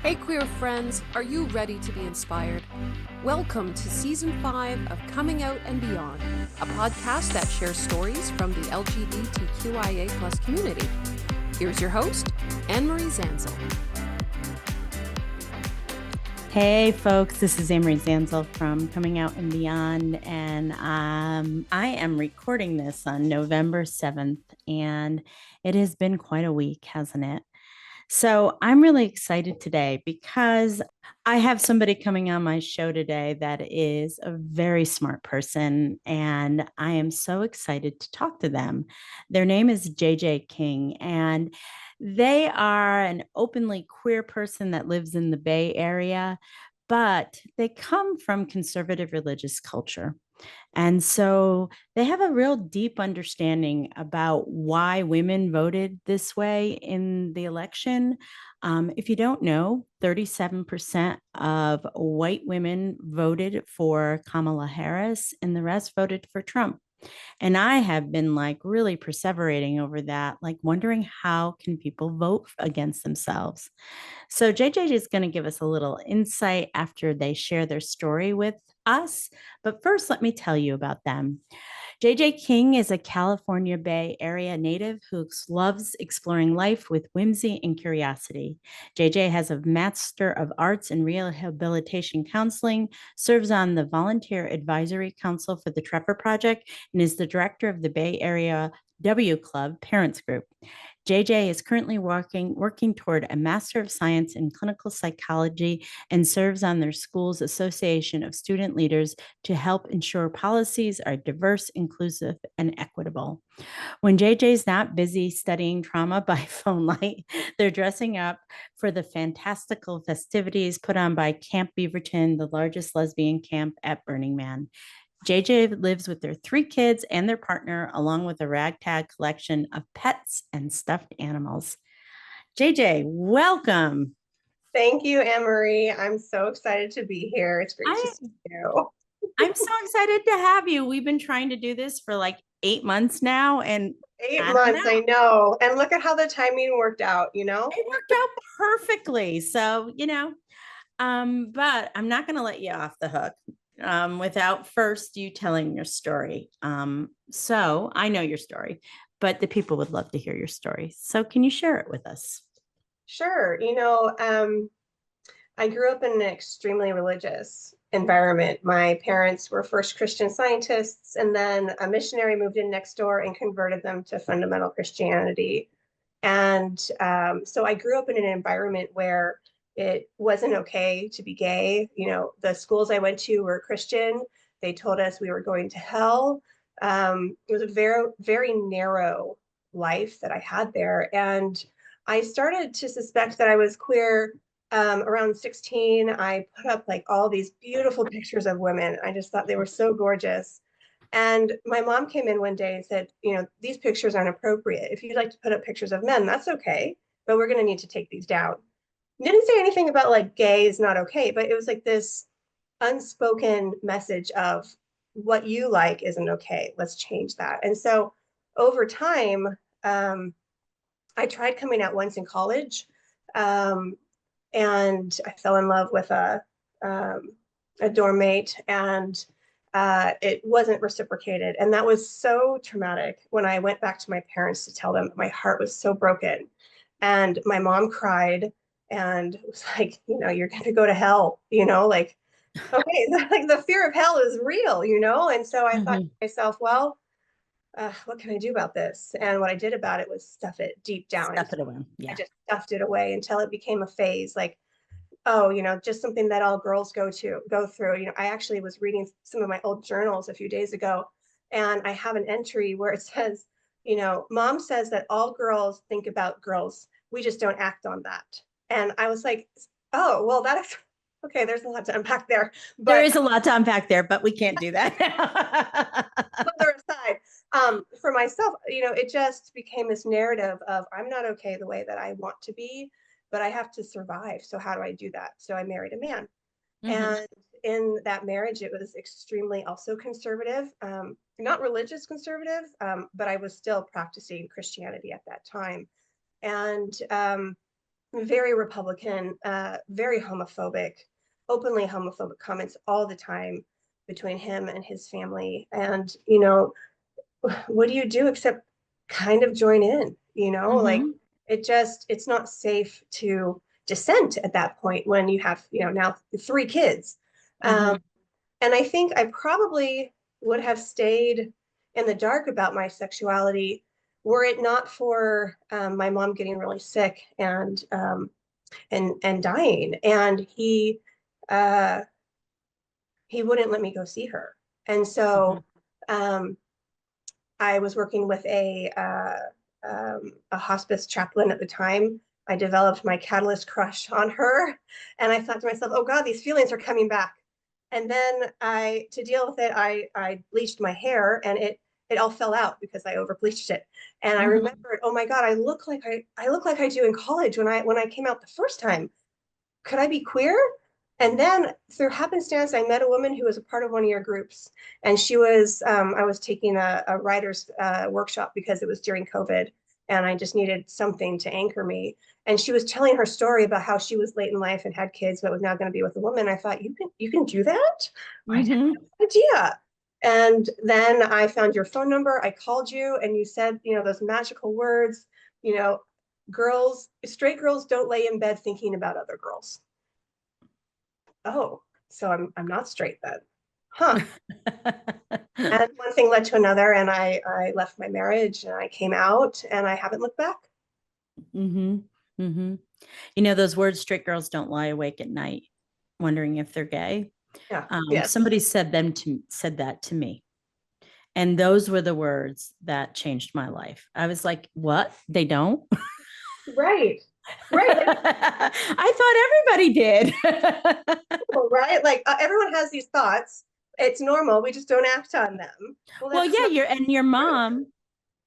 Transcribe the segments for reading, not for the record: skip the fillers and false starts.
Hey queer friends, are you ready to be inspired? Welcome to Season 5 of Coming Out and Beyond, a podcast that shares stories from the LGBTQIA+ community. Here's your host, Anne-Marie Zanzel. Hey folks, this is Anne-Marie Zanzel from Coming Out and Beyond, and I am recording this on November 7th, and it has been quite a week, hasn't it? So I'm really excited today because I have somebody coming on my show today that is a very smart person, and I am so excited to talk to them. Their name is JJ King, and they are an openly queer person that lives in the Bay Area, but they come from conservative religious culture. And so they have a real deep understanding about why women voted this way in the election. If you don't know, 37% of white women voted for Kamala Harris, and the rest voted for Trump. And I have been like really perseverating over that, like wondering how can people vote against themselves. So JJ is going to give us a little insight after they share their story with us. But first, let me tell you about them. JJ King is a California Bay Area native who loves exploring life with whimsy and curiosity. JJ has a Master of Arts in Rehabilitation Counseling, serves on the Volunteer Advisory Council for the Trevor Project, and is the director of the Bay Area WClub Parents Group. JJ is currently working toward a Master of Science in Clinical Psychology and serves on their school's Association of Student Leaders to help ensure policies are diverse, inclusive, and equitable. When JJ's not busy studying trauma by phone light, they're dressing up for the fantastical festivities put on by Camp Beaverton, the largest lesbian camp at Burning Man. JJ lives with their 3 kids and their partner, along with a ragtag collection of pets and stuffed animals. JJ, welcome. Thank you, Anne-Marie. I'm so excited to be here. It's great to see you. I'm so excited to have you. We've been trying to do this for like 8 months now, and 8 months, I know. And look at how the timing worked out, It worked out perfectly. So, but I'm not going to let you off the hook without first you telling your story. So I know your story, but the people would love to hear your story. So can you share it with us? Sure. I grew up in an extremely religious environment. My parents were first Christian Scientists, and then a missionary moved in next door and converted them to fundamental Christianity. And so I grew up in an environment where it wasn't okay to be gay. The schools I went to were Christian. They told us we were going to hell. It was a very, very narrow life that I had there. And I started to suspect that I was queer around 16. I put up like all these beautiful pictures of women. I just thought they were so gorgeous. And my mom came in one day and said, these pictures aren't appropriate. If you'd like to put up pictures of men, that's okay, but we're going to need to take these down. Didn't say anything about like gay is not okay, but it was like this unspoken message of what you like isn't okay. Let's change that. And so over time, I tried coming out once in college, and I fell in love with a dorm mate, and it wasn't reciprocated. And that was so traumatic. When I went back to my parents to tell them, my heart was so broken. And my mom cried and was like, you're going to go to hell, like, okay, like the fear of hell is real, And so I thought to myself, well, what can I do about this? And what I did about it was stuff it deep down. Stuff it away. Yeah. I just stuffed it away until it became a phase. Like, oh, just something that all girls go through. I actually was reading some of my old journals a few days ago, and I have an entry where it says, mom says that all girls think about girls. We just don't act on that. And I was like, oh, well, that is okay. There's a lot to unpack there. But there is a lot to unpack there, but we can't do that. Other aside, for myself, it just became this narrative of I'm not okay the way that I want to be, but I have to survive. So how do I do that? So I married a man. And in that marriage, it was extremely also conservative, not religious conservative, but I was still practicing Christianity at that time. And very Republican, very homophobic, openly homophobic comments all the time between him and his family. And, what do you do except kind of join in, like Mm-hmm. it's not safe to dissent at that point when you have, now 3 kids. Mm-hmm. Um, and I think I probably would have stayed in the dark about my sexuality were it not for my mom getting really sick and dying. And uh, he wouldn't let me go see her. And Mm-hmm. so um, I was working with a hospice chaplain at the time. I developed my catalyst crush on her, and I thought to myself, "Oh God, these feelings are coming back." And then to deal with it, I bleached my hair, and it all fell out because I over bleached it. And I Mm-hmm. remembered, oh my God, I look like I do in college when I came out the first time. Could I be queer? And then through happenstance, I met a woman who was a part of one of your groups. And I was taking a writer's workshop because it was during COVID and I just needed something to anchor me. And she was telling her story about how she was late in life and had kids, but was now going to be with a woman. I thought, you can do that? I had Mm-hmm. no idea. And then I found your phone number. I called you and you said, those magical words, you know, straight girls don't lay in bed thinking about other girls. Oh, so I'm not straight then. Huh. And one thing led to another, and I left my marriage and I came out and I haven't looked back. Mm-hmm. Mm-hmm. Those words, straight girls don't lie awake at night wondering if they're gay. Yeah. Yes. Somebody said that to me. And those were the words that changed my life. I was like, what? They don't? Right. Right. Like, I thought everybody did. right. Like everyone has these thoughts. It's normal. We just don't act on them. Well, Well, that's yeah, not your true. mom,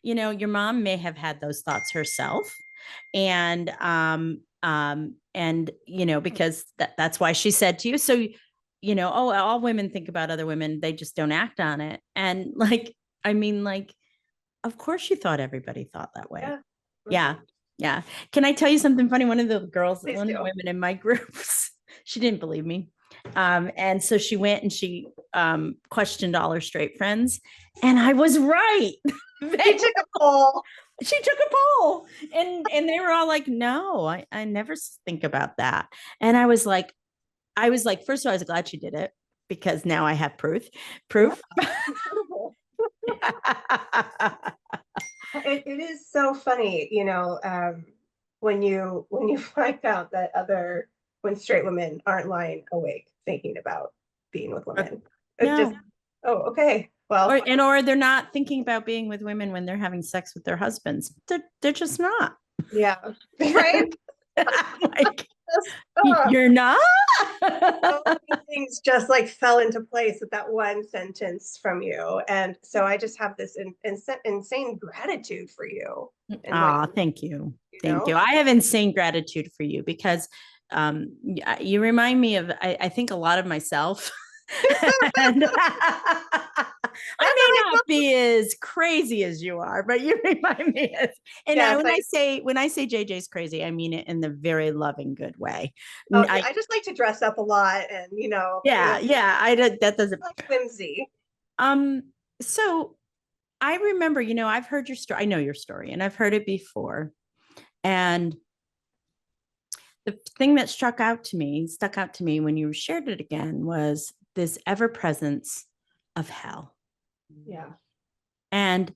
your mom may have had those thoughts herself. And because that's why she said to you, so oh, all women think about other women, they just don't act on it. And like, of course you thought everybody thought that way. Yeah. Yeah. Mhm. Yeah. Can I tell you something funny? One of the Please do. women in my groups, she didn't believe me. And so she went and she questioned all her straight friends. And I was right. She took a poll. She took a poll and they were all like, no, I never think about that. And I was like, first of all, I was glad she did it because now I have Yeah. proof. It is so funny, when you find out that when straight women aren't lying awake thinking about being with women. It just, No. oh, okay. Well, Or they're not thinking about being with women when they're having sex with their husbands. They're just not. yeah. Right? Like, Just, oh, you're not? so many things just like fell into place with that one sentence from you. And so I just have this insane gratitude for you and what Ah, thank you. you Thank know. you. I have insane gratitude for you because you remind me of, I think, a lot of myself. And I That's how may I not feel. be as crazy as you are, but you remind me of, and Yes, when I say JJ's crazy, I mean it in the very loving, good way. oh, I I just like to dress up a lot and Yeah, yeah. That doesn't. like whimsy. Um. So I remember, I've heard your story. I know your story, and I've heard it before. And the thing that stuck out to me when you shared it again was this ever presence of hell. Yeah. And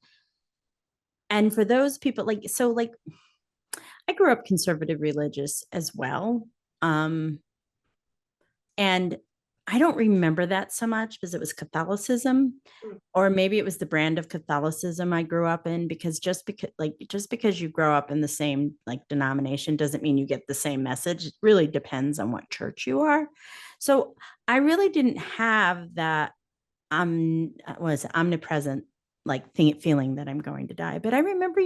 for those people, I grew up conservative religious as well. And I don't remember that so much because it was Catholicism, Mm. or maybe it was the brand of Catholicism I grew up in, because just because you grow up in the same denomination doesn't mean you get the same message. It really depends on what church you are. So I really didn't have that was omnipresent feeling that I'm going to die. But I remember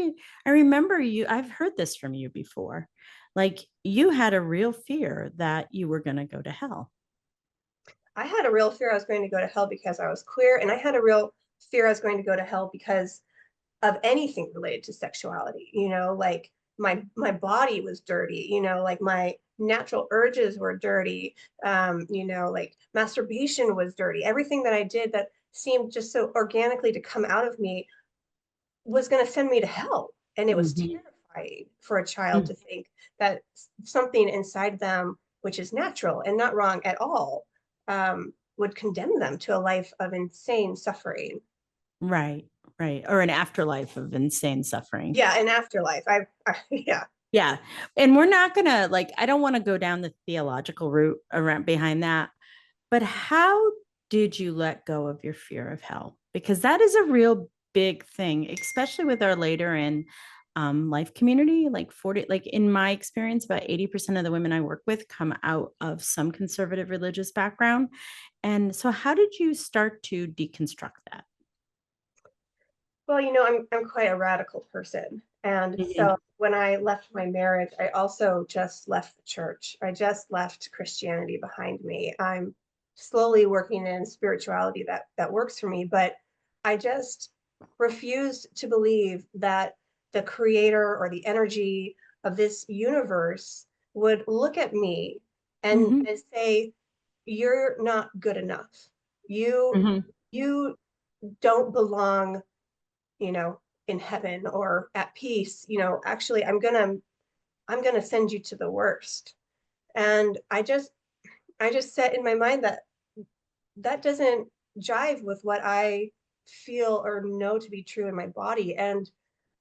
you, I've heard this from you before. Like, you had a real fear that you were going to go to hell. I had a real fear I was going to go to hell because I was queer, and I had a real fear I was going to go to hell because of anything related to sexuality, like my body was dirty, you know, like my natural urges were dirty, you know, like masturbation was dirty. Everything that I did that seemed just so organically to come out of me was going to send me to hell. And it was Mhm. terrifying for a child to think that something inside them, which is natural and not wrong at all, would condemn them to a life of insane suffering. Right, right. Or an afterlife of insane suffering. Yeah, an afterlife. Yeah. Yeah. And we're not going to, like, I don't want to go down the theological route around behind that, but how did you let go of your fear of hell? Because that is a real big thing, especially with our later in life community. Like 40, like in my experience, about 80% of the women I work with come out of some conservative religious background. And so how did you start to deconstruct that? Well, you know, I'm quite a radical person. And so Mhm. when I left my marriage, I also just left the church. I just left Christianity behind me. I'm slowly working in spirituality that works for me, but I just refused to believe that the creator or the energy of this universe would look at me Mhm. and say, you're not good enough. You Mhm. you don't belong, you know, in heaven or at peace. You know, actually I'm gonna send you to the worst. And I just set in my mind that that doesn't jive with what I feel or know to be true in my body. And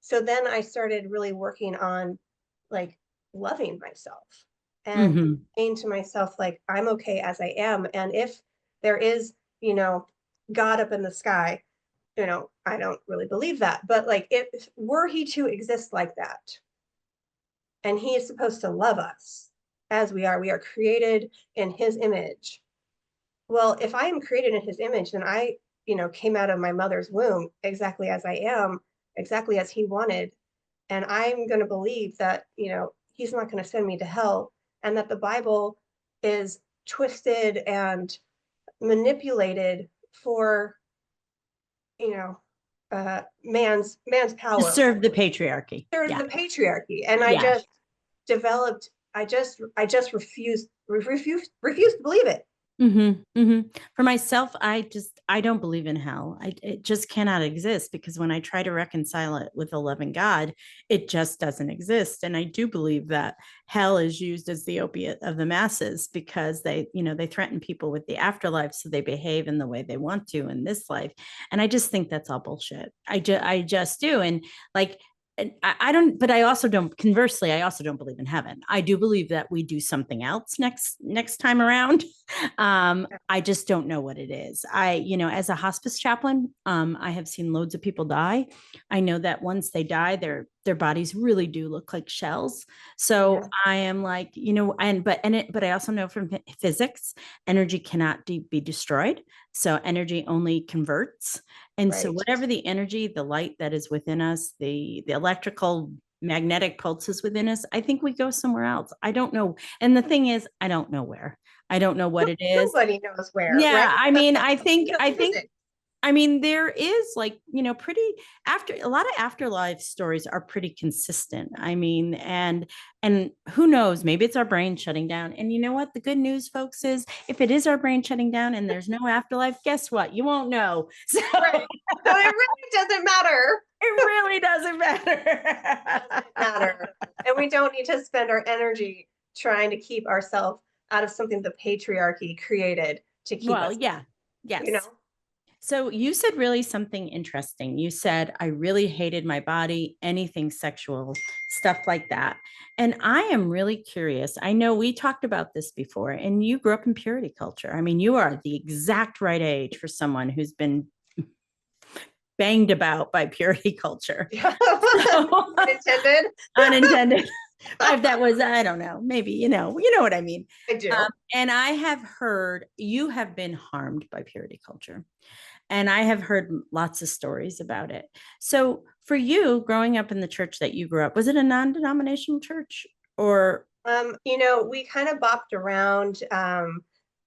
so then I started really working on like loving myself and Mhm. saying to myself, like, I'm okay as I am. And if there is, you know, God up in the sky, you know, I don't really believe that, but like, if were he to exist like that, and he is supposed to love us as we are created in his image. Well, if I am created in his image, then I, you know, came out of my mother's womb exactly as I am, exactly as he wanted. And I'm going to believe that, you know, he's not going to send me to hell, and that the Bible is twisted and manipulated for, you know, man's To power, serve the patriarchy. serve Yeah. the patriarchy. And I Yeah. just developed, I just refused to believe it. For myself, I don't believe in hell. It just cannot exist because when I try to reconcile it with a loving God, it just doesn't exist. And I do believe that hell is used as the opiate of the masses because they threaten people with the afterlife, so they behave in the way they want to in this life. And I just think that's all bullshit. I just do. And like, and I don't, but I also don't, conversely, I also don't believe in heaven. I do believe that we do something else next time around. I just don't know what it is. As a hospice chaplain, I have seen loads of people die. I know that once they die, their bodies really do look like shells. So Yeah, I am like, but I also know from physics, energy cannot be destroyed. So energy only converts. And so right. whatever the energy, the light that is within us, the electrical magnetic pulses within us, I think we go somewhere else. I don't know. And the thing is, I don't know where. I don't know what it is. Nobody knows where, right? Yeah, I mean, I think Because I of think physics. I mean there is like, pretty after a lot of afterlife stories are pretty consistent. I mean, and who knows, maybe it's our brain shutting down. And you know what? The good news, folks, is if it is our brain shutting down and there's no afterlife, guess what? You won't know. So Right. So it really doesn't matter. it really doesn't It matter. doesn't matter. And we don't need to spend our energy trying to keep ourselves out of something the patriarchy created to keep Well, us, yeah. you Yes. know? So you said really something interesting. You said, I really hated my body, anything sexual, stuff like that. And I am really curious. I know we talked about this before, and you grew up in purity culture. I mean, you are the exact right age for someone who's been banged about by purity culture. Yeah. So, Unintended. unintended. If that was, I don't know, maybe, you know what I mean. I do. And I have heard you have been harmed by purity culture. And I have heard lots of stories about it. So for you, growing up in the church that you grew up, was it a non-denominational church or? You know, we kind of bopped around,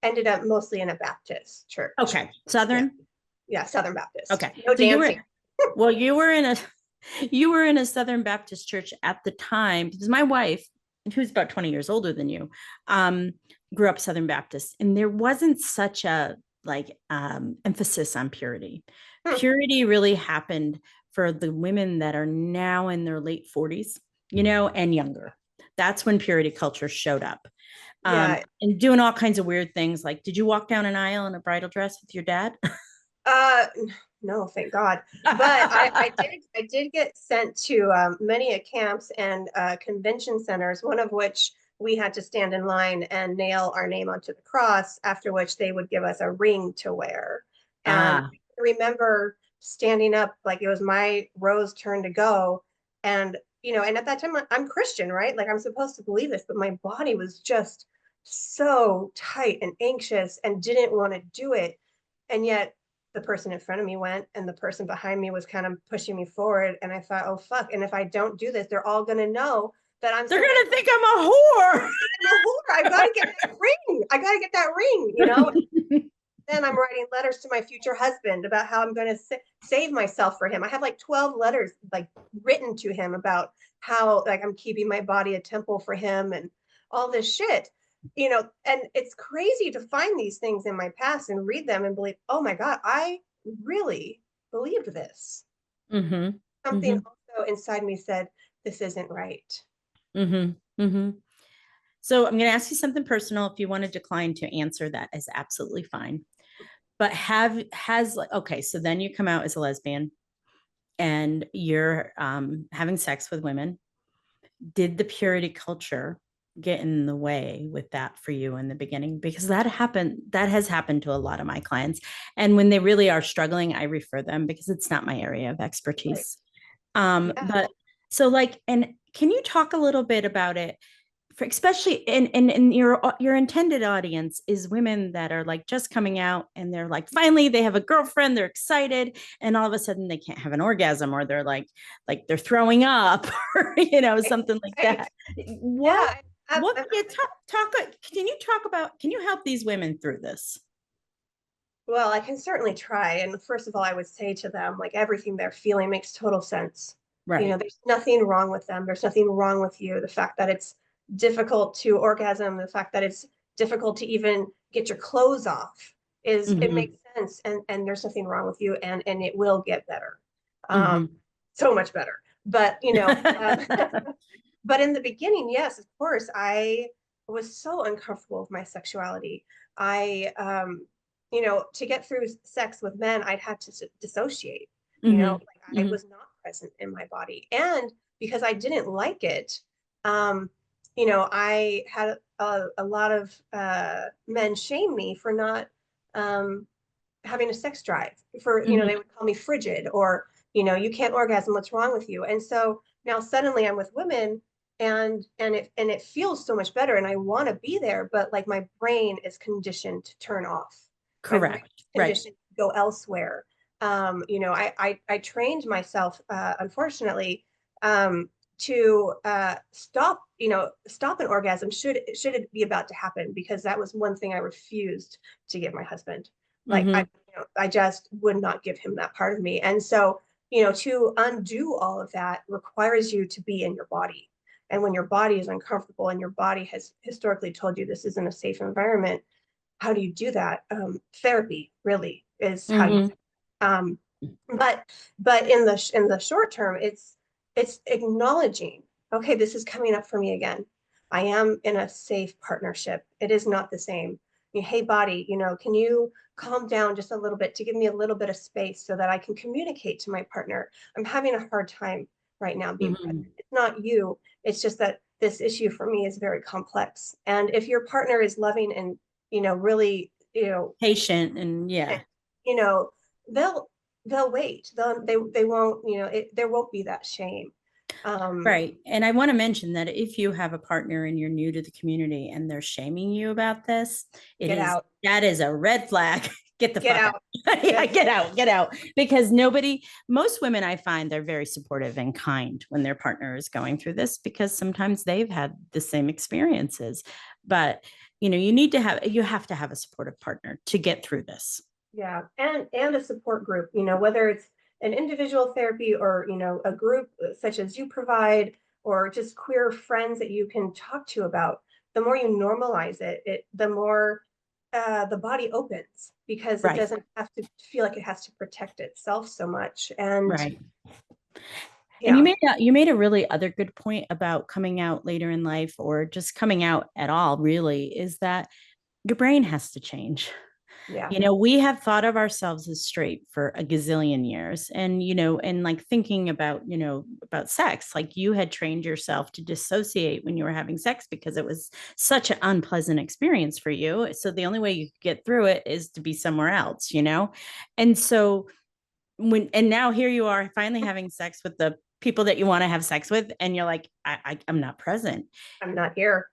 ended up mostly in a Baptist church. Okay, Yeah. Southern? Yeah, Southern Baptist. Okay. No So you were, dancing. well, you were in a, You were in a Southern Baptist church at the time, because my wife, who's about 20 years older than you, grew up Southern Baptist, and there wasn't such a emphasis on purity. Hmm. Purity really happened for the women that are now in their late 40s, and younger. That's when purity culture showed up. Yeah. And doing all kinds of weird things. Like, did you walk down an aisle in a bridal dress with your dad? Uh, no, thank God. But I did get sent to many camps and convention centers, one of which we had to stand in line and nail our name onto the cross, after which they would give us a ring to wear. And Ah, I remember standing up like it was my rose turn to go. And, and at that time, I'm Christian, right? Like I'm supposed to believe this, but my body was just so tight and anxious and didn't want to do it. And yet, the person in front of me went and the person behind me was kind of pushing me forward, and I thought, oh fuck, and if I don't do this, they're all going to know that I'm they're some gonna think I'm a whore. I'm a whore. I got to get that ring. I got to get that ring. Then I'm writing letters to my future husband about how I'm going to save myself for him. I have like 12 letters like written to him about how like I'm keeping my body a temple for him and all this shit. And it's crazy to find these things in my past and read them and believe, oh my God, I really believed this. Mm-hmm. Something Mm-hmm. also inside me said, this isn't right. Mm-hmm. Mm-hmm. So I'm going to ask you something personal. If you want to decline to answer, that is absolutely fine. But okay, so then you come out as a lesbian and you're having sex with women. Did the purity culture get in the way with that for you in the beginning? Because that has happened to a lot of my clients. And when they really are struggling, I refer them because it's not my area of Right. expertise. Yeah. But so and can you talk a little bit about it? For especially in your intended audience is women that are like just coming out and they're like finally they have a girlfriend, they're excited, and all of a sudden they can't have an orgasm, or they're like they're throwing up or something like Right. that. Yeah. What can you can you help these women through this? Well, I can certainly try. And first of all, I would say to them, like everything they're feeling makes total sense. Right. There's nothing wrong with them. There's nothing wrong with you. The fact that it's difficult to orgasm, the fact that it's difficult to even get your clothes off it Mm-hmm. makes sense. And there's nothing wrong with you, and it will get better. Um, Mm-hmm. so much better. But but in the beginning, yes, of course, I was so uncomfortable with my sexuality. I to get through sex with men, I'd have to dissociate. Mm-hmm. Like I was not present in my body, and because I didn't like it, um, I had a lot of men shame me for not um, having a sex drive. For Mm-hmm. they would call me frigid, or you can't orgasm. What's wrong with you? And so now suddenly I'm with women, and it feels so much better, and I want to be there, but like my brain is conditioned to turn off. My brain Correct. is Right. conditioned to go elsewhere. I trained myself, unfortunately, to stop an orgasm should it be about to happen, because that was one thing I refused to give my husband. Like Mm-hmm. I just would not give him that part of me. And so, to undo all of that requires you to be in your body. And when your body is uncomfortable and your body has historically told you this isn't a safe environment, how do you do that? Therapy really is how you. Mm-hmm. Um, but in the short term, it's acknowledging, okay, this is coming up for me again. I am in a safe partnership. It is not the same. Hey, body, can you calm down just a little bit to give me a little bit of space so that I can communicate to my partner? I'm having a hard time right now being present. Mm-hmm. It's not you. It's just that this issue for me is very complex. And if your partner is loving and really Patient and yeah. you know they'll wait. They won't, there won't be that shame. um Right. And I want to mention that if you have a partner and you're new to the community and they're shaming you about this, get out. that is a red flag. Get the Get fuck out. out. Yeah, That's get out. Because most women I find they're very supportive and kind when their partner is going through this, because sometimes they've had the same experiences. But you have to have a supportive partner to get through this. Yeah, and a support group, whether it's an individual therapy or, a group such as you provide, or just queer friends that you can talk to about, the more you normalize it, the more the body opens, because it Right. doesn't have to feel like it has to protect itself so much. And Right. And yeah, you made a really other good point about coming out later in life, or just coming out at all, really, is that your brain has to change. yeah, We have thought of ourselves as straight for a gazillion years. And, and like thinking about, about sex, like you had trained yourself to dissociate when you were having sex because it was such an unpleasant experience for you. So the only way you could get through it is to be somewhere else, And so and now here you are finally having sex with the people that you want to have sex with. And you're like, I'm not present. I'm not here.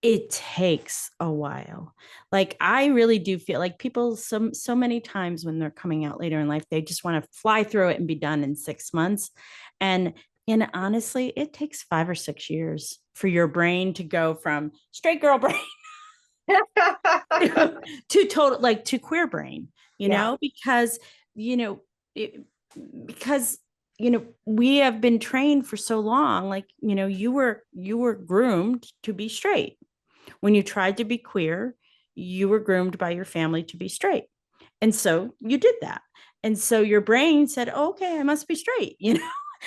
It takes a while. Like I really do feel like people so many times when they're coming out later in life, they just want to fly through it and be done in 6 months. And honestly, it takes 5 or 6 years for your brain to go from straight girl brain to total, like, to queer brain, Yeah, because you know it, because we have been trained for so long, like, you were groomed to be straight. When you tried to be queer, you were groomed by your family to be straight. And so you did that. And so your brain said, oh, okay, I must be straight,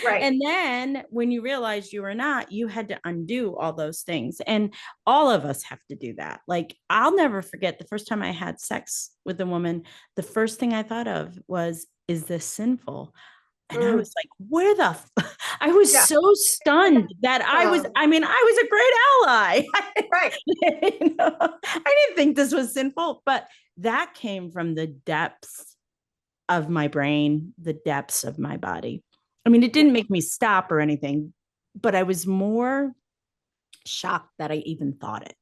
right. And then when you realized you were not, you had to undo all those things. And all of us have to do that. Like, I'll never forget the first time I had sex with a woman, the first thing I thought of was, is this sinful? And I Mm, was like, I was yeah. so stunned that I was a great ally. Right. I didn't think this was sinful, but that came from the depths of my brain, the depths of my body. I mean, it Yeah. didn't make me stop or anything, but I was more shocked that I even thought it.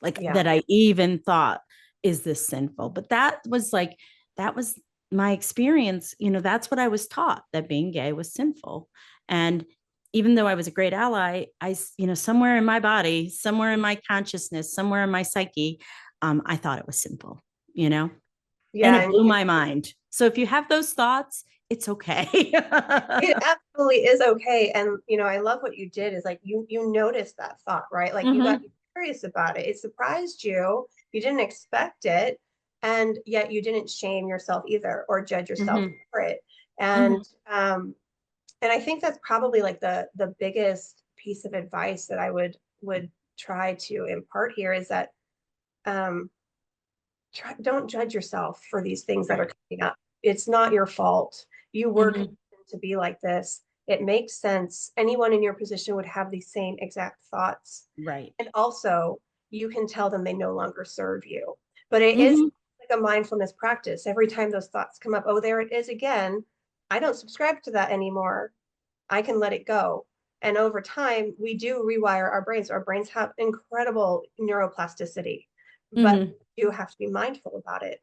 Like, Yeah. that I even thought, is this sinful? But that was my experience. That's what I was taught, that being gay was sinful. And even though I was a great ally, somewhere in my body, somewhere in my consciousness, somewhere in my psyche, I thought it was sinful, and Yeah. it blew my mind. So if you have those thoughts, it's okay. It absolutely is okay. And I love what you did, is like you noticed that thought, right? Like you got Mm-hmm. curious about it. It surprised you. You didn't expect it. And yet you didn't shame yourself either, or judge yourself Mm-hmm. for it. Mm-hmm. And I think that's probably like the biggest piece of advice that I would try to impart here, is that um don't judge yourself for these things that Right. are coming up. It's not your fault. You were Mm-hmm. conditioned to be like this. It makes sense. Anyone in your position would have these same exact thoughts. Right. And also, you can tell them they no longer serve you. But it is Mm-hmm. like a mindfulness practice. Every time those thoughts come up, oh, there it is again. I don't subscribe to that anymore. I can let it go. And over time, we do rewire our brains. Our brains have incredible neuroplasticity, but Mm-hmm. you have to be mindful about it.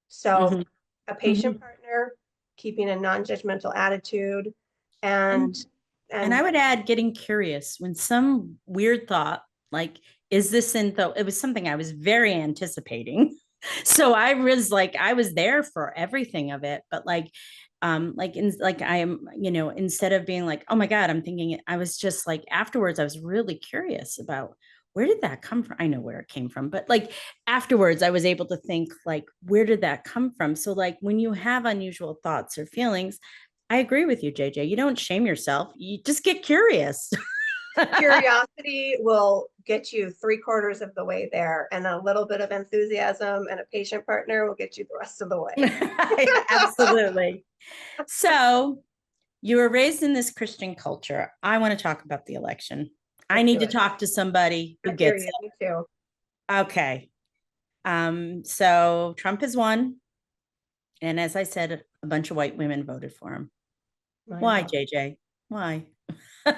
So, Mm-hmm. a Mm-hmm. patient partner, keeping a non-judgmental attitude, and And and I and would add, getting curious when some weird thought, like, is this in though? It was something I was very anticipating. So I was there for everything of it, but I am, instead of being like, oh my God, I'm thinking it, I was just like, afterwards, I was really curious about, where did that come from? I know where it came from, but like afterwards, I was able to think, like, where did that come from? So like when you have unusual thoughts or feelings, I agree with you, JJ. You don't shame yourself. You just get curious. curiosity will get you three-quarters of the way there, and a little bit of enthusiasm and a patient partner will get you the rest of the way. Absolutely. So you were raised in this Christian culture. I want to talk about the election. I Let's need do to it. talk to somebody who I hear gets you. Me too. it. Okay. So Trump has won. And as I said, a bunch of white women voted for him. I Why, know. JJ? Why? I've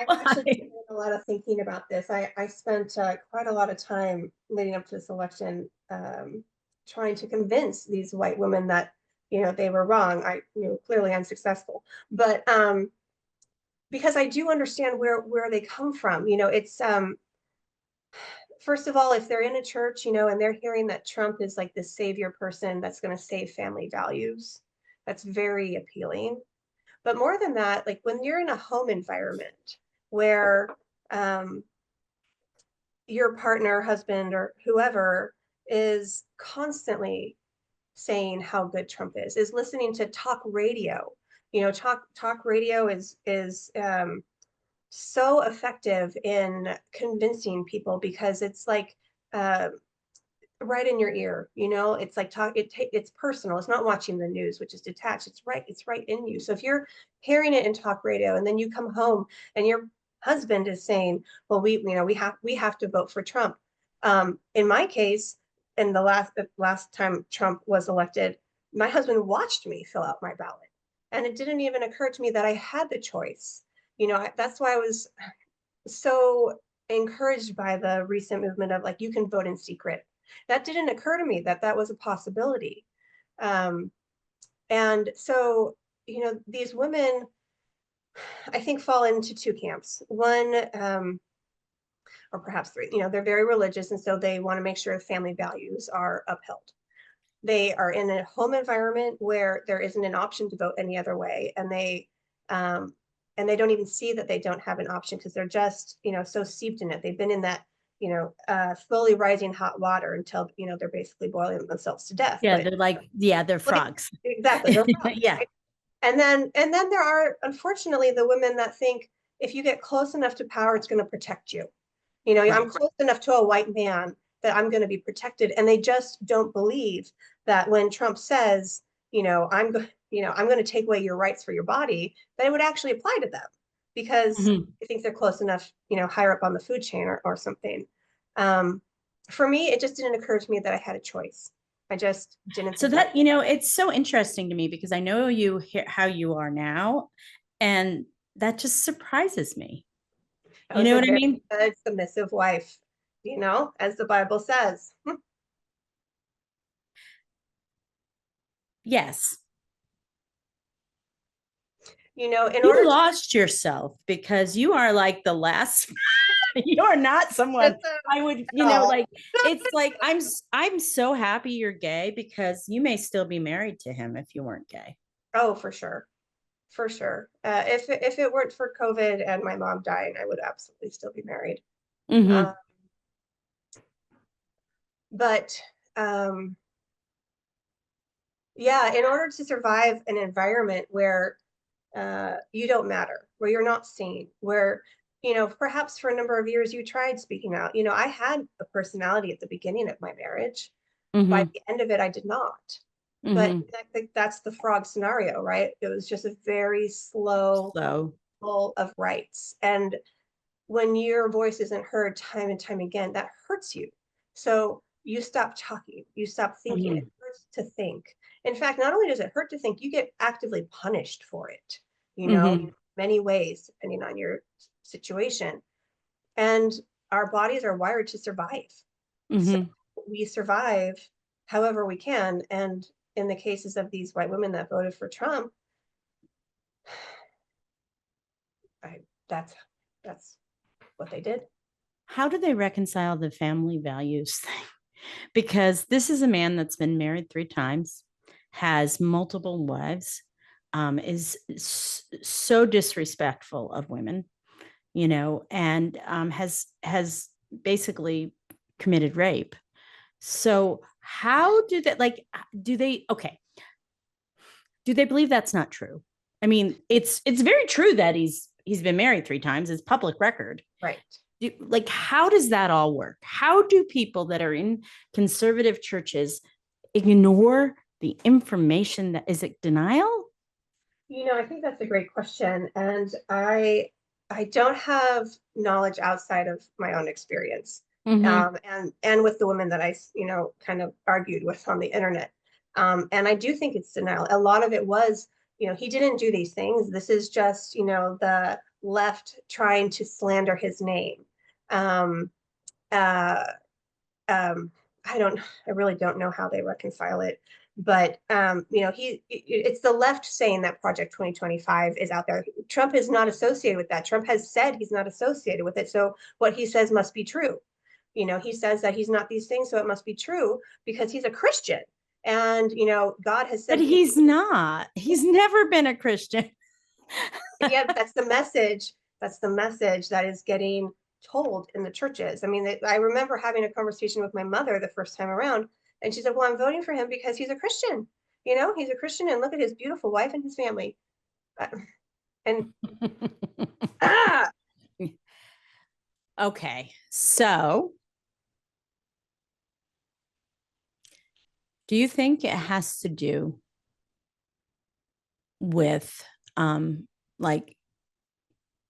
actually been Why? doing a lot of thinking about this. I spent quite a lot of time leading up to this election, trying to convince these white women that they were wrong. Clearly unsuccessful, but because I do understand where they come from. It's first of all, if they're in a church, and they're hearing that Trump is like the savior person that's going to save family values, That's very appealing. But more than that, like when you're in a home environment where your partner, husband, or whoever is constantly saying how good Trump is listening to talk radio. You know, talk radio is so effective in convincing people because it's like uh, right in your ear. You know, it's like it's personal. It's not watching the news, which is detached. It's right in you. So if you're hearing it in talk radio and then you come home and your husband is saying, well, we have to vote for Trump. In my case, in the last time Trump was elected, my husband watched me fill out my ballot, and it didn't even occur to me that I had the choice. You know, that's why I was so encouraged by the recent movement of like, you can vote in secret. That didn't occur to me that that was a possibility. Um, and so, you know, these women, I think, fall into two camps. One, or perhaps three, you know, they're very religious, and so they want to make sure family values are upheld. They are in a home environment where there isn't an option to vote any other way, um, and they don't even see that they don't have an option because they're just, you know, so steeped in it. They've been in that, you know, slowly rising hot water until, you know, they're basically boiling themselves to death. Yeah, But they're like, yeah, they're like, frogs. exactly, they're frogs, Yeah. right? And then there are, unfortunately, the women that think if you get close enough to power, it's going to protect you. You know, Right. I'm close enough to a white man that I'm going to be protected, and they just don't believe that when Trump says, I'm going to take away your rights for your body, that it would actually apply to them because they think they're close enough, higher up on the food chain or something. For me, it just didn't occur to me that I had a choice. I just didn't. So that, it's so interesting to me because I know you how you are now, and that just surprises me. You know what I mean? Good, submissive wife, as the Bible says. Yes. In you order lost yourself because you are like the last you're not someone I would, like, it's like I'm so happy you're gay because you may still be married to him if you weren't gay. Oh, for sure. For sure. If it weren't for COVID and my mom dying, I would absolutely still be married. But yeah, in order to survive an environment where you don't matter, where you're not seen, where, perhaps for a number of years you tried speaking out. I had a personality at the beginning of my marriage. By the end of it, I did not. But I think that's the frog scenario, right? It was just a very slow full of rights. And when your voice isn't heard time and time again, that hurts you. So you stop talking, you stop thinking. It hurts to think. In fact, not only does it hurt to think, you get actively punished for it, in many ways, depending on your situation. And our bodies are wired to survive. So we survive however we can. And in the cases of these white women that voted for Trump, that's what they did. How do they reconcile the family values thing? Because this is a man that's been married 3 times, has multiple wives, is so disrespectful of women, and has basically committed rape. So how do they do they believe that's not true? I mean, it's very true that he's been married 3 times. It's public record. Right. How does that all work? How do people that are in conservative churches ignore the information? That is it denial? I think that's a great question. And I don't have knowledge outside of my own experience. And with the women that I, kind of argued with on the internet. And I do think it's denial. A lot of it was, he didn't do these things. This is just, the left trying to slander his name. I really don't know how they reconcile it. But it's the left saying that Project 2025 is out there. Trump is not associated with that. Trump has said he's not associated with it. So what he says must be true. He says that he's not these things, so it must be true because he's a Christian. And, God has said, But he's not. He's never been a Christian. yeah, that's the message. That's the message that is getting told in the churches. I mean, I remember having a conversation with my mother the first time around, and she said, well, I'm voting for him because he's a Christian. He's a Christian, and look at his beautiful wife and his family. And ah, Okay. So do you think it has to do with like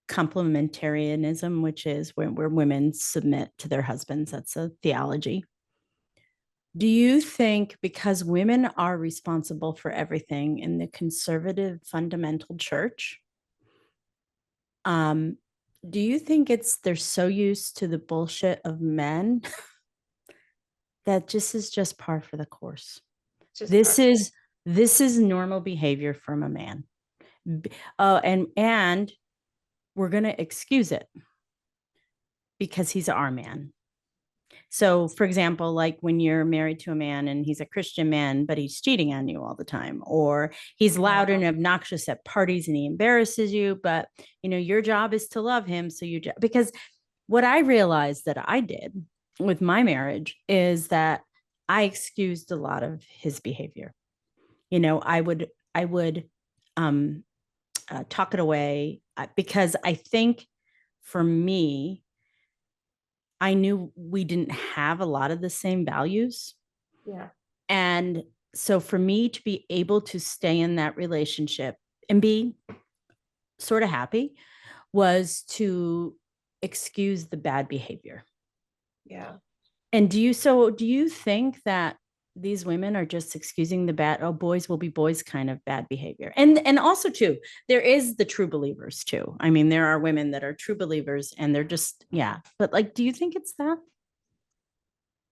complementarianism, which is where women submit to their husbands? That's a theology. Do you think because women are responsible for everything in the conservative fundamental church, do you think they're so used to the bullshit of men that this is just par for the course? This is normal behavior from a man. And we're going to excuse it because he's our man. So, for example, like when you're married to a man and he's a Christian man, but he's cheating on you all the time, or he's loud and obnoxious at parties and he embarrasses you, but your job is to love him. So because what I realized that I did with my marriage is that I excused a lot of his behavior. I would talk it away because I think for me, I knew we didn't have a lot of the same values. Yeah. And so for me to be able to stay in that relationship and be sort of happy was to excuse the bad behavior. Yeah. And do you think that these women are just excusing the bad, oh, boys will be boys kind of bad behavior? And also too, there is the true believers too. I mean, there are women that are true believers and they're just, yeah. But like, do you think it's that?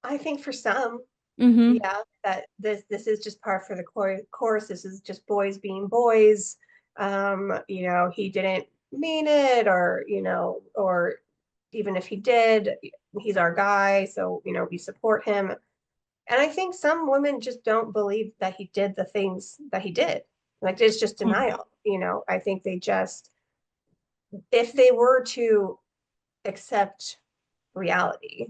I think for some, Mm-hmm. yeah, that this is just par for the course. This is just boys being boys. He didn't mean it, or even if he did, he's our guy, so we support him. And I think some women just don't believe that he did the things that he did. Like it's just denial. I think they just, if they were to accept reality,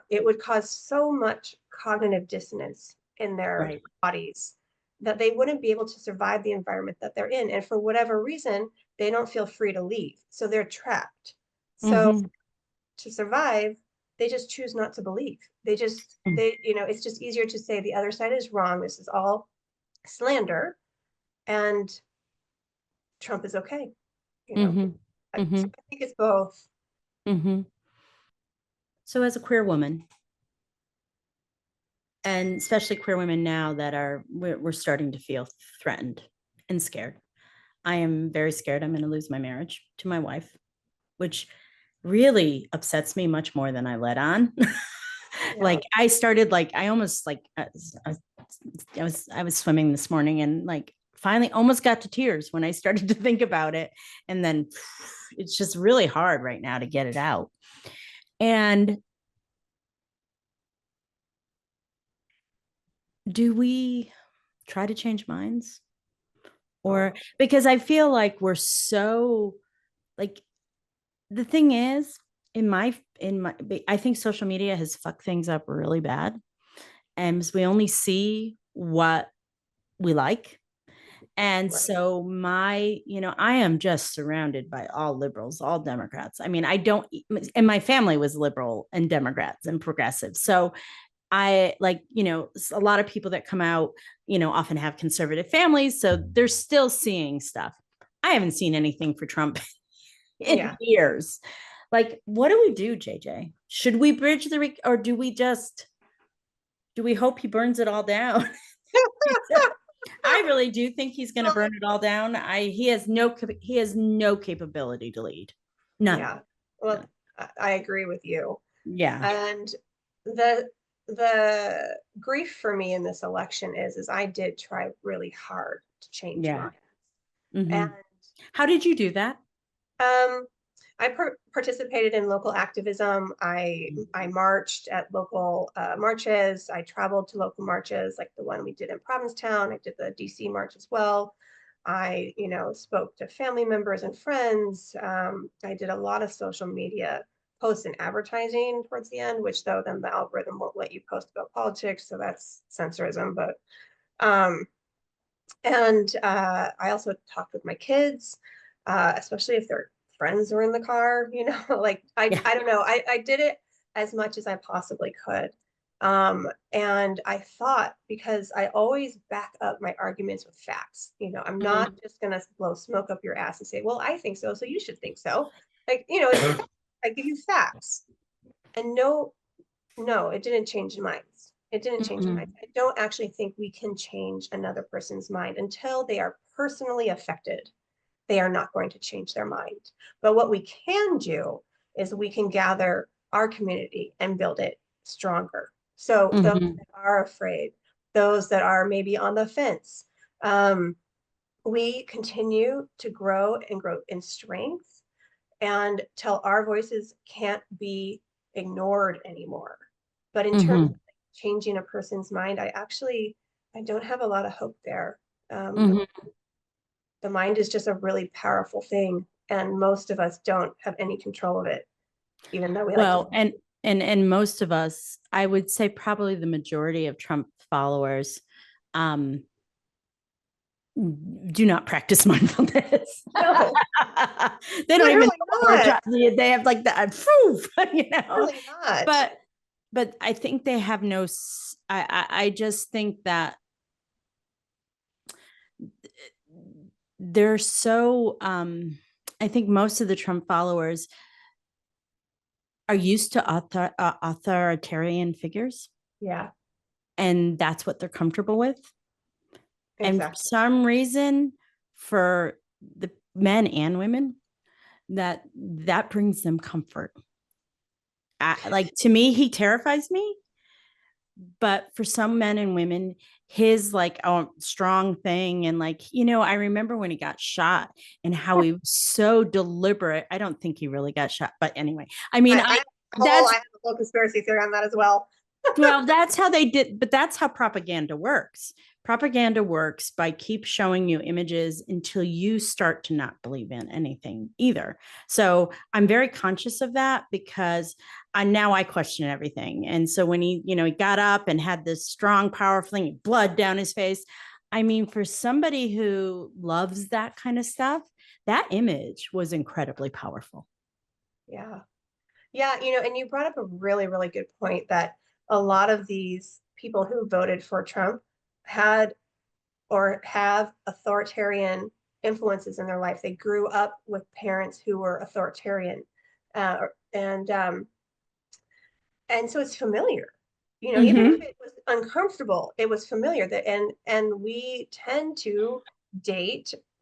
it would cause so much cognitive dissonance in their Right. bodies that they wouldn't be able to survive the environment that they're in. And for whatever reason, they don't feel free to leave. So they're trapped. So Mm-hmm. to survive, they just choose not to believe. It's just easier to say the other side is wrong. This is all slander, and Trump is okay. Mm-hmm. So I think it's both. Mm-hmm. So as a queer woman, and especially queer women now that we're starting to feel threatened and scared. I am very scared I'm going to lose my marriage to my wife, which really upsets me much more than I let on. Like I started, like I almost like I was swimming this morning and like finally almost got to tears when I started to think about it. And then it's just really hard right now to get it out. And do we try to change minds? Or because I feel like we're so like the thing is I think social media has fucked things up really bad. And we only see what we like. And so I am just surrounded by all liberals, all Democrats. I mean, and my family was liberal and Democrats and progressive. So I like, a lot of people that come out, often have conservative families. So they're still seeing stuff. I haven't seen anything for Trump in years. Like, what do we do, JJ? Should we bridge or do we hope he burns it all down? I really do think he's going to burn it all down. He has no capability to lead. None. Yeah. Well, I agree with you. Yeah. And the grief for me in this election is I did try really hard to change minds. Mm-hmm. And how did you do that? participated in local activism. I marched at local marches. I traveled to local marches, like the one we did in Provincetown. I did the DC march as well. I, spoke to family members and friends. I did a lot of social media posts and advertising towards the end, which though then the algorithm won't let you post about politics, so that's censorism. But and I also talked with my kids, especially if their friends were in the car, like I don't know. I did it as much as I possibly could. And I thought, because I always back up my arguments with facts, I'm not just gonna blow smoke up your ass and say, well, I think so, so you should think so. Like, I give you facts. And no, it didn't change minds. It didn't change minds. I don't actually think we can change another person's mind until they are personally affected. They are not going to change their mind. But what we can do is we can gather our community and build it stronger. So those that are afraid, those that are maybe on the fence, we continue to grow and grow in strength and till our voices can't be ignored anymore. But in terms of changing a person's mind, I don't have a lot of hope there. The mind is just a really powerful thing, and most of us don't have any control of it, even though we like to. And most of us, I would say probably the majority of Trump followers, do not practice mindfulness. No, they don't even know. They have like that proof, Really not. But I think they have no. I just think that they're so. I think most of the Trump followers are used to authoritarian figures. Yeah. And that's what they're comfortable with. Exactly. And for some reason, for the men and women, that brings them comfort. Like, to me, he terrifies me. But for some men and women, his like strong thing, and like, I remember when he got shot and how he was so deliberate. I don't think he really got shot, but anyway, I mean, I have a little conspiracy theory on that as well. Well, that's how they did, but that's how propaganda works. Propaganda works by keep showing you images until you start to not believe in anything either. So I'm very conscious of that, because now I question everything. And so when he got up and had this strong, powerful blood down his face, I mean, for somebody who loves that kind of stuff, that image was incredibly powerful. Yeah. Yeah. And you brought up a really, really good point that a lot of these people who voted for Trump had or have authoritarian influences in their life. They grew up with parents who were authoritarian, and so it's familiar. Even if it was uncomfortable, it was familiar. And we tend to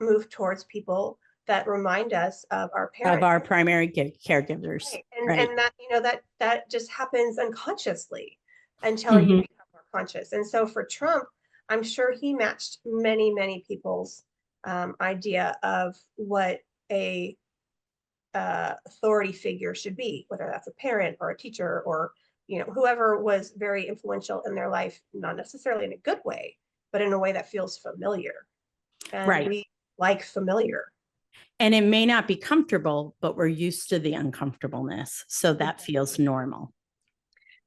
move towards people that remind us of our parents, of our primary caregivers, right. And that just happens unconsciously until you become more conscious. And so for Trump, I'm sure he matched many, many people's idea of what a authority figure should be, whether that's a parent or a teacher or whoever was very influential in their life, not necessarily in a good way, but in a way that feels familiar. And we like familiar. And it may not be comfortable, but we're used to the uncomfortableness. So that feels normal.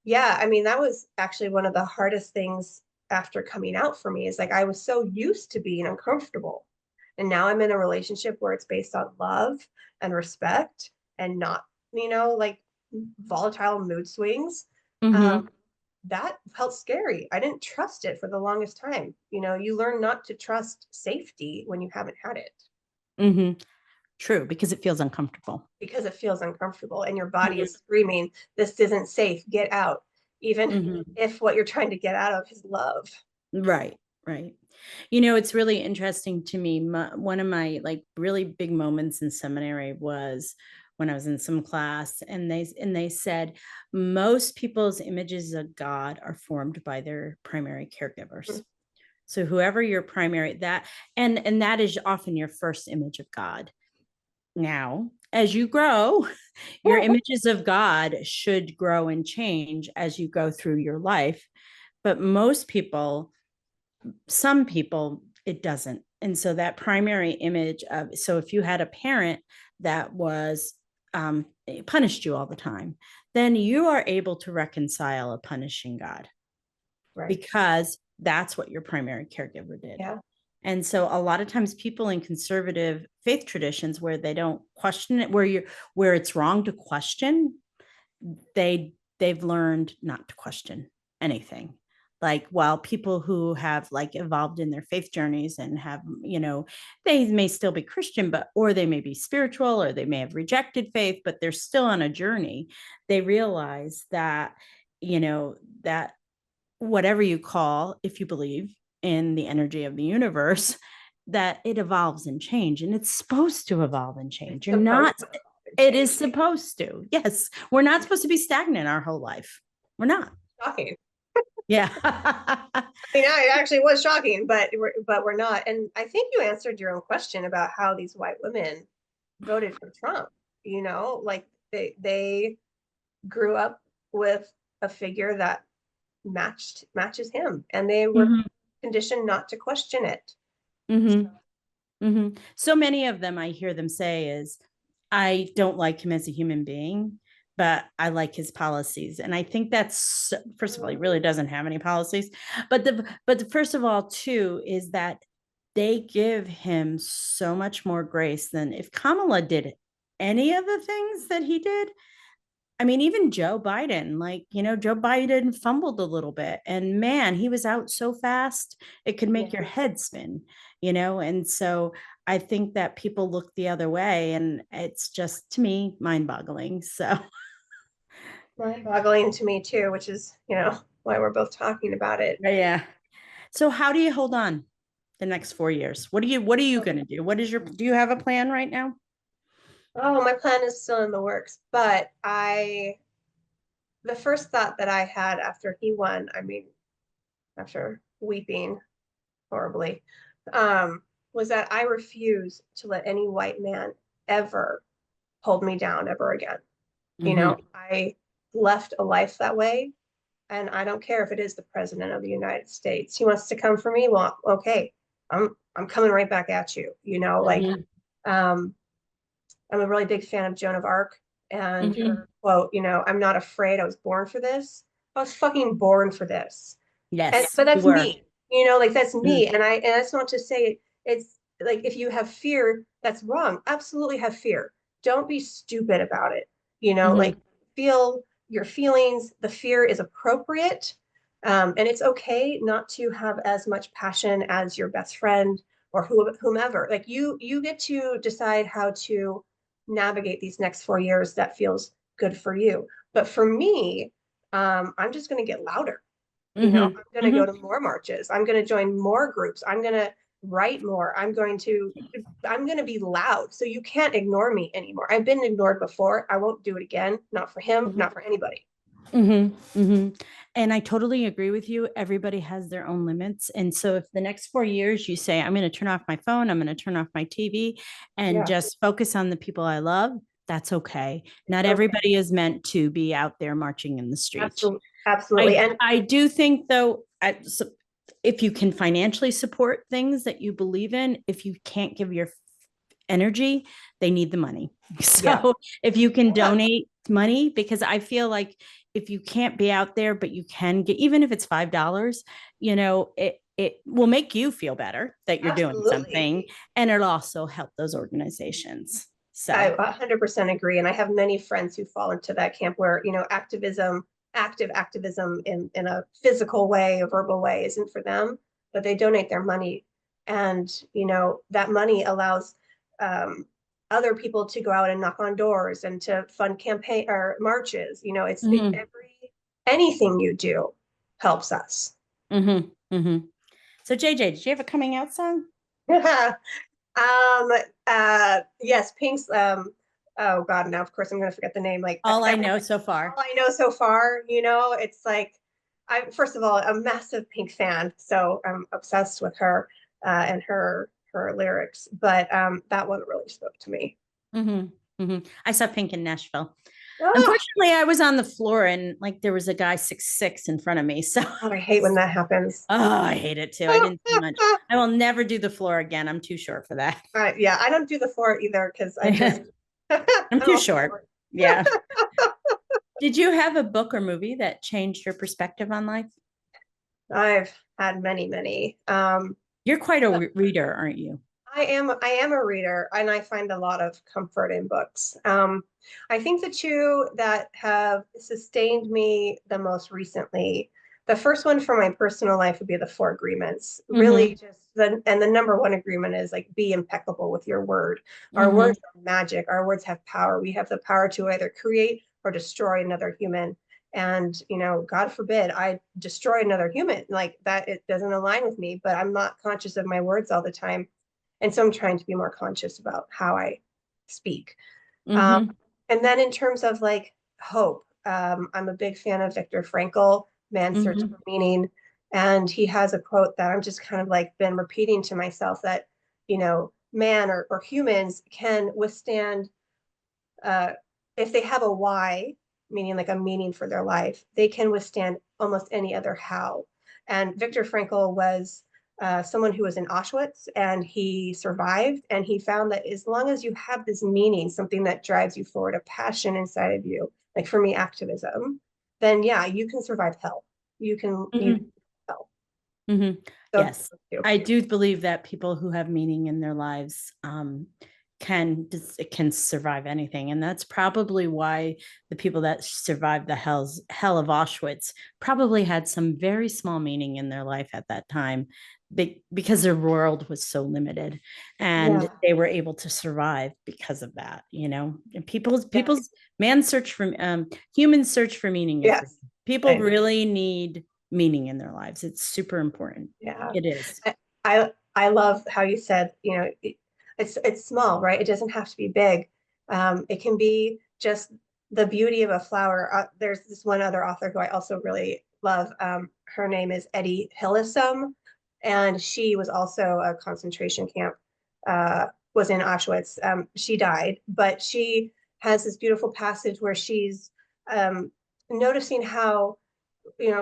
Yeah. I mean, that was actually one of the hardest things after coming out for me, is like, I was so used to being uncomfortable. And now I'm in a relationship where it's based on love and respect and not, like volatile mood swings. That felt scary. I didn't trust it for the longest time. You learn not to trust safety when you haven't had it. True, because it feels uncomfortable. And your body is screaming, this isn't safe, get out, even if what you're trying to get out of is love. Right. It's really interesting to me. One of my like really big moments in seminary was when I was in some class, and they said most people's images of God are formed by their primary caregivers. So whoever your primary, and that is often your first image of God. Now, as you grow, your images of God should grow and change as you go through your life. But most people, some people, it doesn't. And so that primary image of, so if you had a parent that was punished you all the time, then you are able to reconcile a punishing God, Right. because that's what your primary caregiver did. Yeah. And so a lot of times people in conservative faith traditions where they don't question it, where it's wrong to question, they've learned not to question anything. Like, while people who have like evolved in their faith journeys and have, they may still be Christian, but, or they may be spiritual, or they may have rejected faith, but they're still on a journey. They realize that, that whatever you call, if you believe in the energy of the universe, that it evolves and change, and it's supposed to evolve and change. You're not, it is supposed to. Yes. We're not supposed to be stagnant our whole life. We're not. Shocking. Yeah. I mean, it actually was shocking, but we're not. And I think you answered your own question about how these white women voted for Trump. Like they grew up with a figure that matches him, and they were conditioned not to question it. So many of them, I hear them say is, I don't like him as a human being, but I like his policies. And I think that's, first of all, he really doesn't have any policies. But the first of all, too, is that they give him so much more grace than if Kamala did any of the things that he did. I mean, even Joe Biden, Joe Biden fumbled a little bit, and man, he was out so fast, it could make your head spin, And so I think that people look the other way, and it's just, to me, mind boggling. So mind boggling to me too, which is, why we're both talking about it. yeah. So how do you hold on the next 4 years? What are you going to do? Do you have a plan right now? Oh, my plan is still in the works, but the first thought that I had after he won, I mean, after weeping horribly, was that I refuse to let any white man ever hold me down ever again. I left a life that way, and I don't care if it is the president of the United States. He wants to come for me. Well, okay, I'm coming right back at you. I'm a really big fan of Joan of Arc and her quote, I'm not afraid. I was born for this. I was fucking born for this. Yes, but that's me, that's me. And that's not to say it's like, if you have fear, that's wrong. Absolutely have fear. Don't be stupid about it. Like, feel your feelings. The fear is appropriate. And it's okay not to have as much passion as your best friend or whomever. Like, you get to decide how to navigate these next 4 years that feels good for you. But for me, I'm just going to get louder. I'm going to go to more marches. I'm going to join more groups. I'm going to write more. I'm going to be loud. So you can't ignore me anymore. I've been ignored before. I won't do it again. Not for him, not for anybody. And I totally agree with you. Everybody has their own limits. And so if the next 4 years you say, I'm going to turn off my phone, I'm going to turn off my TV and just focus on the people I love, that's okay. Not everybody is meant to be out there marching in the streets. Absolutely. I do think, though, if you can financially support things that you believe in, if you can't give your energy, they need the money. So if you can donate money, because I feel like if you can't be out there, but you can get, even if it's $5, it will make you feel better that you're doing something, and it'll also help those organizations. So I 100% agree. And I have many friends who fall into that camp where, active activism in a physical way, a verbal way isn't for them, but they donate their money. And, that money allows other people to go out and knock on doors and to fund campaign or marches. Anything you do helps us. So JJ, did you have a coming out song? Yes, Pink's oh God, now of course I'm gonna forget the name. Like, All I Know So Far. All I Know So Far, it's like, I'm first of all a massive Pink fan, so I'm obsessed with her and her lyrics. But that one really spoke to me. I saw Pink in Nashville. Oh, Unfortunately, I was on the floor and like there was a guy 6'6" in front of me. So God, I hate when that happens. oh, I hate it too. I didn't see much. I will never do the floor again. I'm too short for that. Yeah, I don't do the floor either because I just I'm I'm too also short. short. Yeah. Did you have a book or movie that changed your perspective on life? I've had many, many. You're quite a reader, aren't you? I am a reader and I find a lot of comfort in books. I think the two that have sustained me the most recently, the first one for my personal life would be the Four Agreements. Really Mm-hmm. just the number one agreement is like be impeccable with your word. Our Mm-hmm. words are magic. Our words have power. We have the power to either create or destroy another human. And, God forbid I destroy another human like that. It doesn't align with me, but I'm not conscious of my words all the time. And so I'm trying to be more conscious about how I speak. Um, Mm-hmm. and then in terms of like hope, I'm a big fan of Viktor Frankl, Man's Search Mm-hmm. for Meaning. And he has a quote that I'm just kind of like been repeating to myself that, man or humans can withstand, uh, if they have a why, meaning like a meaning for their life, they can withstand almost any other how. And Viktor Frankl was someone who was in Auschwitz and he survived. And he found that as long as you have this meaning, something that drives you forward, a passion inside of you, like for me, activism, then yeah, you can survive hell. You can Mm-hmm. hell. Mm-hmm. So Yes, I do believe that people who have meaning in their lives can survive anything, and that's probably why the people that survived the hell of Auschwitz probably had some very small meaning in their life at that time, because their world was so limited, and yeah, they were able to survive because of that. And yeah, people's man's search for human search for meaning is real. yes, People really need meaning in their lives. It's super important. yeah. It is. I love how you said, it's small, right? It doesn't have to be big. It can be just the beauty of a flower. There's this one other author who I also really love. Her name is Eddie Hillesum, and she was also a concentration camp, was in Auschwitz. She died, but she has this beautiful passage where she's um, noticing how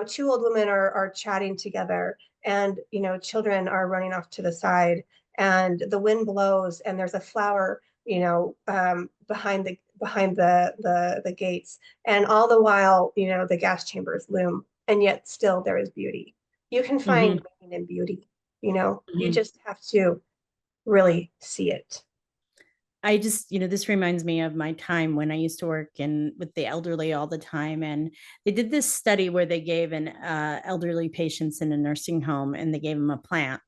two old women are chatting together and children are running off to the side and the wind blows and there's a flower behind the gates, and all the while the gas chambers loom, and yet still there is beauty. You can find Mm-hmm. meaning in beauty. You Mm-hmm. just have to really see it. I just, this reminds me of my time when I used to work with the elderly all the time. And they did this study where they gave an elderly patients in a nursing home and they gave them a plant.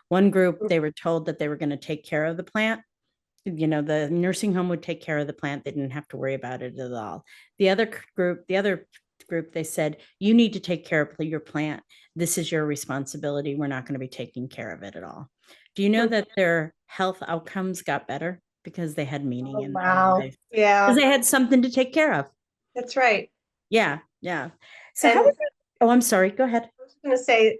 One group, they were told that they were going to take care of the plant. The nursing home would take care of the plant. They didn't have to worry about it at all. The other group, they said, you need to take care of your plant. This is your responsibility. We're not going to be taking care of it at all. Do you know that their health outcomes got better because they had meaning Oh, in their wow. life? Because Yeah, they had something to take care of. that's right. Yeah, yeah. So how And would you? Oh, I'm sorry. Go ahead. I was going to say,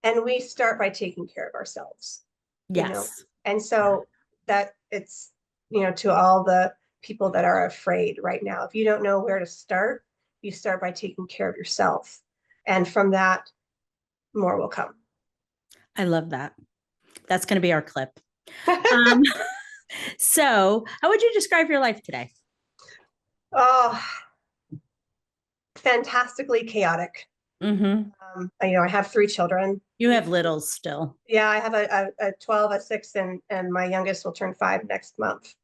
and we start by taking care of ourselves, you know Yes. and Yeah. so that it's to all the people that are afraid right now, if you don't know where to start, you start by taking care of yourself, and from that more will come. I love that. That's going to be our clip. Um, so how would you describe your life today? Oh, fantastically chaotic. Mm-hmm. I have three children. You have littles still. Yeah, I have a 12, a 6, and my youngest will turn 5 next month.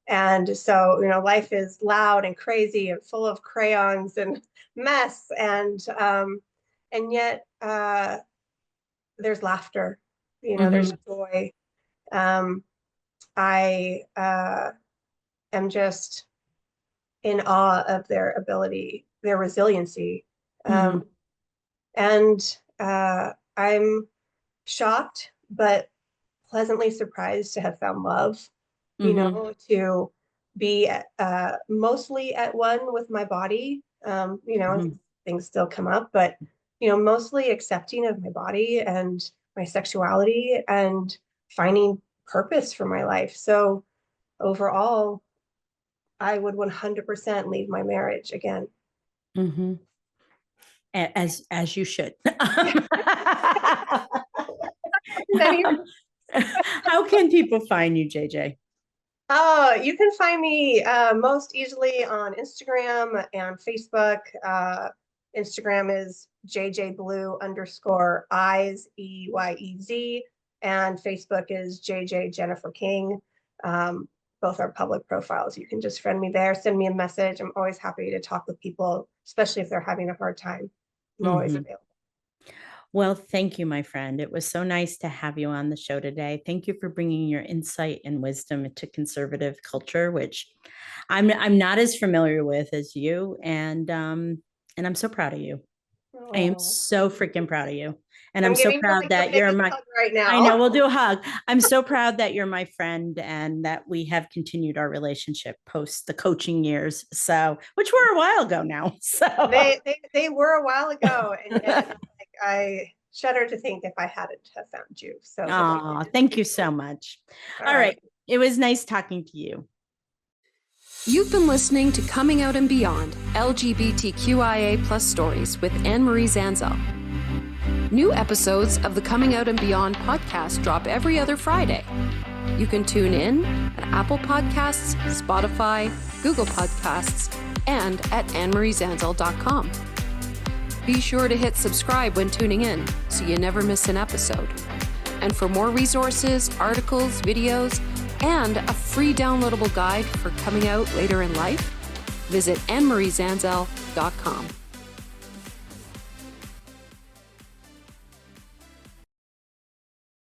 And so, life is loud and crazy and full of crayons and mess, and yet there's laughter, there's Mm-hmm. joy. I am just in awe of their ability, their resiliency. Mm-hmm. Um, and I'm shocked, but pleasantly surprised to have found love, Mm-hmm. to be mostly at one with my body. Mm-hmm. Things still come up, but, mostly accepting of my body and my sexuality and finding purpose for my life. So overall, I would 100% leave my marriage again. Mm-hmm. As you should. How can people find you, JJ? Oh, you can find me most easily on Instagram and Facebook. Instagram is JJBlue_eyes, EYEZ, and Facebook is JJ Jennifer King. Both are public profiles. You can just friend me there, send me a message. I'm always happy to talk with people, especially if they're having a hard time. I'm always available. Well, thank you, my friend. It was so nice to have you on the show today. Thank you for bringing your insight and wisdom into conservative culture, which I'm not as familiar with as you, and I'm so proud of you. Oh. I am so freaking proud of you, and I'm so giving proud like that the you're biggest my. hug right now. I know, we'll do a hug. I'm so proud that you're my friend and that we have continued our relationship post the coaching years. So, which were a while ago now. So they were a while ago, and like, I shudder to think if I hadn't have found you. So thank you so much. All right. It was nice talking to you. You've been listening to Coming Out and Beyond, LGBTQIA plus stories with Anne-Marie Zanzel. New episodes of the Coming Out and Beyond podcast drop every other Friday. You can tune in at Apple Podcasts, Spotify, Google Podcasts, and at annemariezanzel.com. Be sure to hit subscribe when tuning in so you never miss an episode. And for more resources, articles, videos, and a free downloadable guide for coming out later in life, visit annemariezanzel.com.